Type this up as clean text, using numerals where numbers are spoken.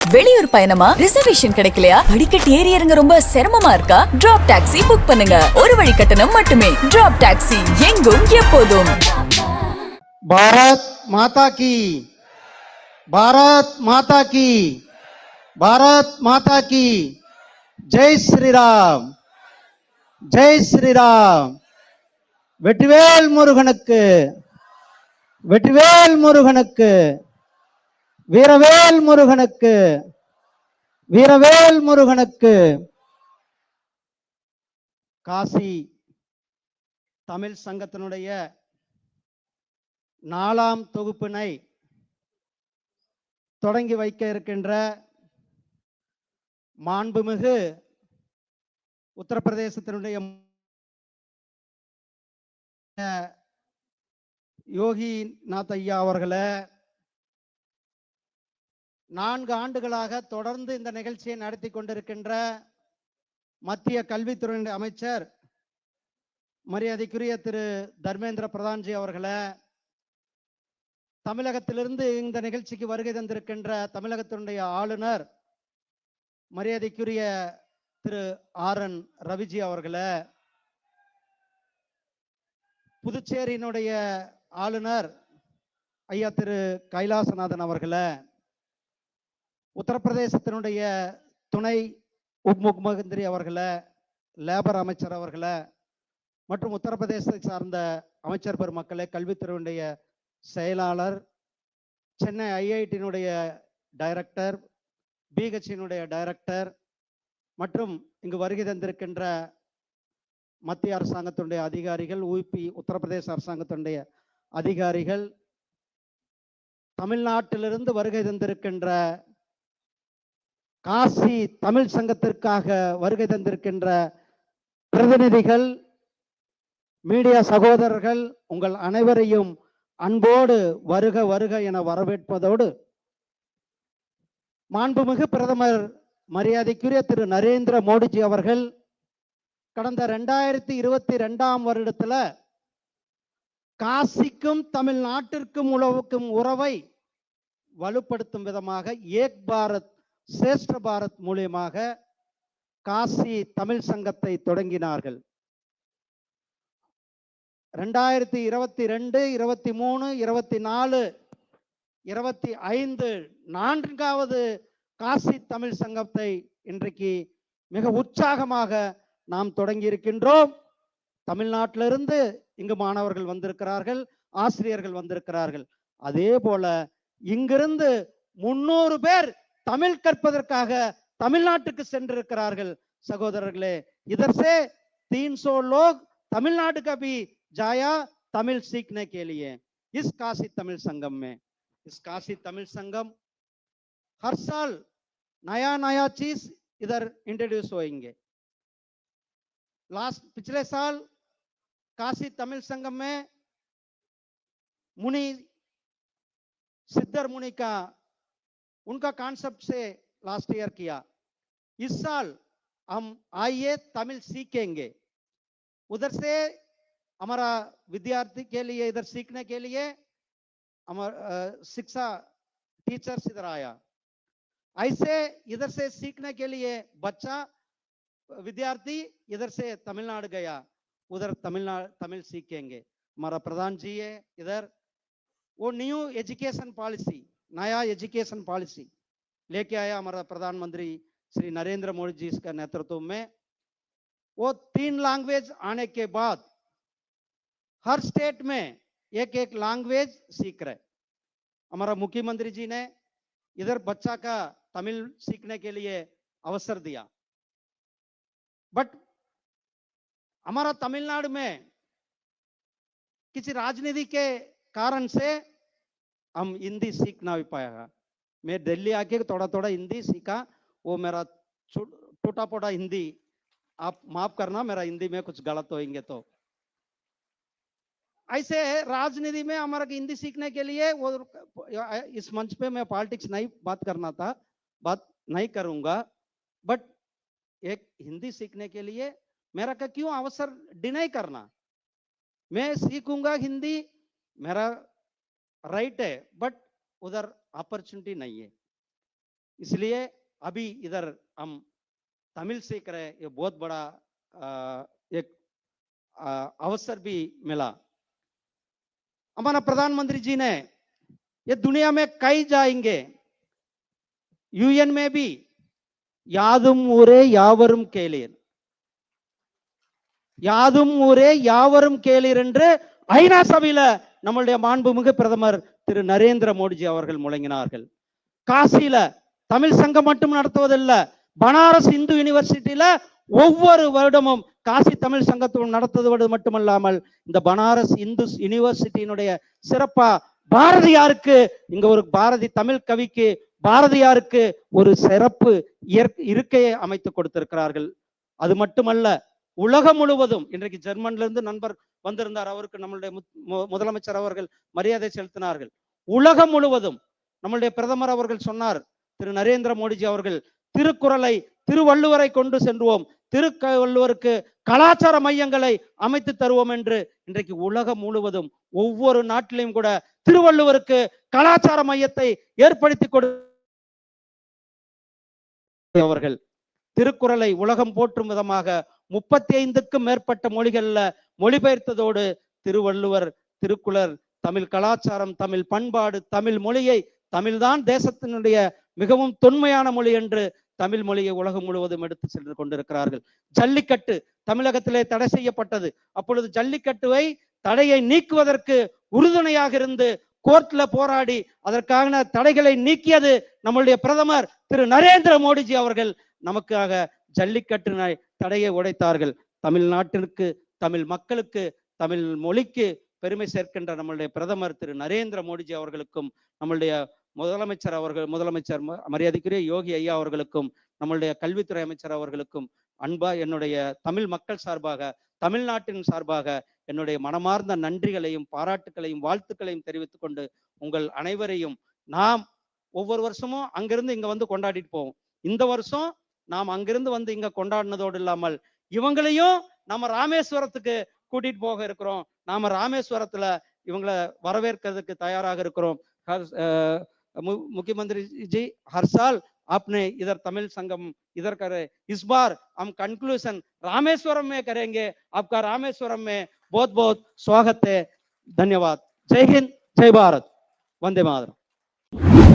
வெளியூர் பயணமா? ரிசர்வேஷன் கிடைக்கலையா? படிக்கட்டு ஏறி இறங்க ரொம்ப சிரமமா இருக்கா? டிராப் டாக்ஸி புக் பண்ணுங்க. ஒரு வழி கட்டணம் மட்டுமே. டிராப் டாக்ஸி, எங்கும் எப்போதும். பாரத் மாதா கி, பாரத் மாதா கி, பாரத் மாதா கி. ஜெய் ஸ்ரீராம், ஜெய் ஸ்ரீராம். வெற்றிவேல் முருகனுக்கு, வெற்றிவேல் முருகனுக்கு, வீரவேல் முருகனுக்கு, வீரவேல் முருகனுக்கு. காசி தமிழ் சங்கத்தினுடைய 4ஆம் தொகுப்பினை தொடங்கி வைக்க இருக்கின்ற மாண்புமிகு உத்தரப்பிரதேசத்தினுடைய யோகிநாத் ஐயா அவர்களே, 4 ஆண்டுகளாக தொடர்ந்து இந்த நிகழ்ச்சியை நடத்தி கொண்டிருக்கின்ற மத்திய கல்வித்துறை அமைச்சர் மரியாதைக்குரிய திரு தர்மேந்திர பிரதான்ஜி அவர்களே, தமிழகத்திலிருந்து இந்த நிகழ்ச்சிக்கு வருகை தந்திருக்கின்ற தமிழகத்தினுடைய ஆளுநர் மரியாதைக்குரிய திரு RN ரவிஜி அவர்களே, புதுச்சேரியினுடைய ஆளுநர் ஐயா திரு கைலாசநாதன் அவர்களே, உத்தரப்பிரதேசத்தினுடைய துணை உபமுഖ്യമന്ത്രി அவர்களே, லேபர் அமைச்சர் அவர்களே, மற்றும் உத்தரப்பிரதேசத்தை சார்ந்த அமைச்சர் பெருமக்களே, கல்வித்துறையினுடைய செயலாளர், சென்னை IIT-னுடைய டைரக்டர், BHC-னுடைய டைரக்டர் மற்றும் இங்கு வருகை தந்திருக்கின்ற மத்திய அரசாங்கத்தினுடைய அதிகாரிகள், உத்தரப்பிரதேச அரசாங்கத்தினுடைய அதிகாரிகள், தமிழ்நாட்டிலிருந்து வருகை தந்திருக்கின்ற காசி தமிழ் சங்கத்திற்காக வருகை தந்திருக்கின்ற பிரதிநிதிகள், மீடியா சகோதரர்கள், உங்கள் அனைவரையும் அன்போடு வருக வருக என வரவேற்பதோடு, மாண்புமிகு பிரதமர் மரியாதைக்குரிய திரு நரேந்திர மோடிஜி அவர்கள் கடந்த 2022ஆம் வருடத்துல காசிக்கும் தமிழ்நாட்டிற்கும் உலவுக்கும் உறவை வலுப்படுத்தும் விதமாக ஏக் பாரத் சிரேஷ்ட பாரத் மூலியமாக காசி தமிழ் சங்கத்தை தொடங்கினார்கள். 2022, 23, 24, 25 4வது காசி தமிழ் சங்கத்தை இன்றைக்கு மிக உற்சாகமாக நாம் தொடங்கி இருக்கின்றோம். தமிழ்நாட்டிலிருந்து இங்கு மாணவர்கள் வந்திருக்கிறார்கள், ஆசிரியர்கள் வந்திருக்கிறார்கள். அதே போல இங்கிருந்து 300 பேர் தமிழ் கற்பதற்காக தமிழ்நாட்டுக்கு சென்றிருக்கிறார்கள். சகோதரர்களே, இதர்சே 300 लोग तमिलनाडु का भी जाया तमिल सीखने के लिए इस काशी तमिल संगम में। इस काशी तमिल संगम हर साल नया नया चीज इधर इंट्रोड्यूस होएंगे। पिछले साल काशी तमिल संगम में मुनि सिद्धर मुनि का उनका कॉन्सेप्ट से लास्ट ईयर किया। इस साल हम आइए तमिल सीखेंगे। उधर से हमारा विद्यार्थी के लिए, इधर सीखने के लिए हमारा शिक्षा टीचर्स इधर आया। ऐसे इधर से सीखने के लिए बच्चा विद्यार्थी इधर से तमिलनाडु गया, उधर तमिल सीखेंगे। हमारा प्रधान जी है इधर, वो न्यू एजुकेशन पॉलिसी, नया एजुकेशन पॉलिसी लेके आया हमारा प्रधानमंत्री श्री नरेंद्र मोदी जी का नेतृत्व में। वो 3 लैंग्वेज आने के बाद हर स्टेट में एक एक लैंग्वेज सीख रहे। हमारा मुख्यमंत्री जी ने इधर बच्चा का तमिल सीखने के लिए अवसर दिया। बट हमारा तमिलनाडु में किसी राजनीति के कारण से हम हिंदी सीख ना पाया। मैं दिल्ली आके थोड़ा थोड़ा हिंदी सीखा, वो मेरा टूटा पोटा हिंदी, आप माफ करना मेरा हिंदी में कुछ गलत होएंगे तो। ऐसे राजनीति में हमारा हिंदी सीखने के लिए वो, इस मंच पे मैं पॉलिटिक्स नहीं बात करना था, बात नहीं करूंगा, बट एक हिंदी सीखने के लिए मेरा का क्यों अवसर डिनाई करना। मैं सीखूंगा हिंदी, मेरा राइट है, बट उधर अपॉर्चुनिटी नहीं है। इसलिए अभी इधर हम तमिल सीख रहे, ये बहुत बड़ा एक अवसर भी मिला। हमारा प्रधानमंत्री जी ने ये दुनिया में कई जाएंगे, यूएन में भी யாதும் ஊரே யாவரும் கேளீர், யாதும் ஊரே யாவரும் கேளீர் என்று ஐநா சபையில நம்மளுடைய மாண்புமிகு பிரதமர் திரு நரேந்திர மோடிஜி அவர்கள் முழங்கினார்கள். காசியில தமிழ் சங்கம் மட்டும் நடத்துவதில்லை, பனாரஸ் இந்து யூனிவர்சிட்டியில ஒவ்வொரு வருடமும் காசி தமிழ் சங்கத்துடன் நடத்துவது மட்டுமல்லாமல் இந்த பனாரஸ் இந்து யூனிவர்சிட்டியினுடைய சிறப்பா பாரதியாருக்கு இங்க ஒரு பாரதி தமிழ் கவிக்கு பாரதியாருக்கு ஒரு சிறப்பு இருக்கையை அமைத்து கொடுத்திருக்கிறார்கள். அது மட்டுமல்ல, உலகம் முழுவதும் இன்றைக்கு ஜெர்மன்ல இருந்து நண்பர் வந்திருந்தார், அவருக்கு நம்மளுடைய முதலமைச்சர் அவர்கள் மரியாதை செலுத்தினார்கள். உலகம் முழுவதும் நம்மளுடைய பிரதமர் அவர்கள் சொன்னார், திரு நரேந்திர மோடிஜி அவர்கள் திருக்குறளை திருவள்ளுவரை கொண்டு சென்றுவோம், திருவள்ளுவருக்கு கலாச்சார மையங்களை அமைத்து தருவோம் என்று இன்றைக்கு உலகம் முழுவதும் ஒவ்வொரு நாட்டிலையும் கூட திருவள்ளுவருக்கு கலாச்சார மையத்தை ஏற்படுத்தி அவர்கள் திருக்குறளை உலகம் போற்றும் விதமாக 35க்கும் மேற்பட்ட மொழிகள்ல மொழிபெயர்த்ததோடு திருவள்ளுவர் திருக்குறள் தமிழ் கலாச்சாரம் தமிழ் பண்பாடு தமிழ் மொழியை தமிழ்தான் தேசத்தினுடைய மிகவும் தொன்மையான மொழி என்று தமிழ் மொழியை உலகம் முழுவதும் எடுத்து சென்று கொண்டிருக்கிறார்கள். ஜல்லிக்கட்டு தமிழகத்திலே தடை செய்யப்பட்டது. அப்பொழுது ஜல்லிக்கட்டுவை தடையை நீக்குவதற்கு உறுதுணையாக இருந்து கோர்ட்ல போராடி அதற்கான தடைகளை நீக்கியது நம்மளுடைய பிரதமர் திரு நரேந்திர மோடிஜி அவர்கள். நமக்காக ஜல்லிக்கட்டு தடையை உடைத்தார்கள். தமிழ்நாட்டிற்கு தமிழ் மக்களுக்கு தமிழ் மொழிக்கு பெருமை சேர்க்கின்ற நம்மளுடைய பிரதமர் திரு நரேந்திர மோடிஜி அவர்களுக்கும் நம்மளுடைய முதலமைச்சர் மரியாதைக்குரிய யோகி ஐயா அவர்களுக்கும் நம்மளுடைய கல்வித்துறை அமைச்சர் அவர்களுக்கும் அன்பா என்னுடைய தமிழ் மக்கள் சார்பாக தமிழ்நாட்டின் சார்பாக என்னுடைய மனமார்ந்த நன்றிகளையும் பாராட்டுகளையும் வாழ்த்துக்களையும் தெரிவித்துக் கொண்டு உங்கள் அனைவரையும் நாம் ஒவ்வொரு வருஷமும் அங்கிருந்து இங்க வந்து கொண்டாடிட்டு போவோம். இந்த வருஷம் நாம் அங்கிருந்து வந்து இங்க கொண்டாடினதோடு இல்லாமல் இவங்களையும் நம்ம ராமேஸ்வரத்துக்கு கூட்டிட்டு போக இருக்கிறோம். நாம ராமேஸ்வரத்துல இவங்களை வரவேற்கிறதுக்கு தயாராக இருக்கிறோம். मुख्यमंत्री जी, हर साल आपने इधर तमिल संगम इधर करे, इस बार हम कंक्लूजन रामेश्वरम में करेंगे। आपका रामेश्वरम में बहुत बहुत स्वागत है। धन्यवाद। जय हिंद, जय भारत, वंदे मातरम।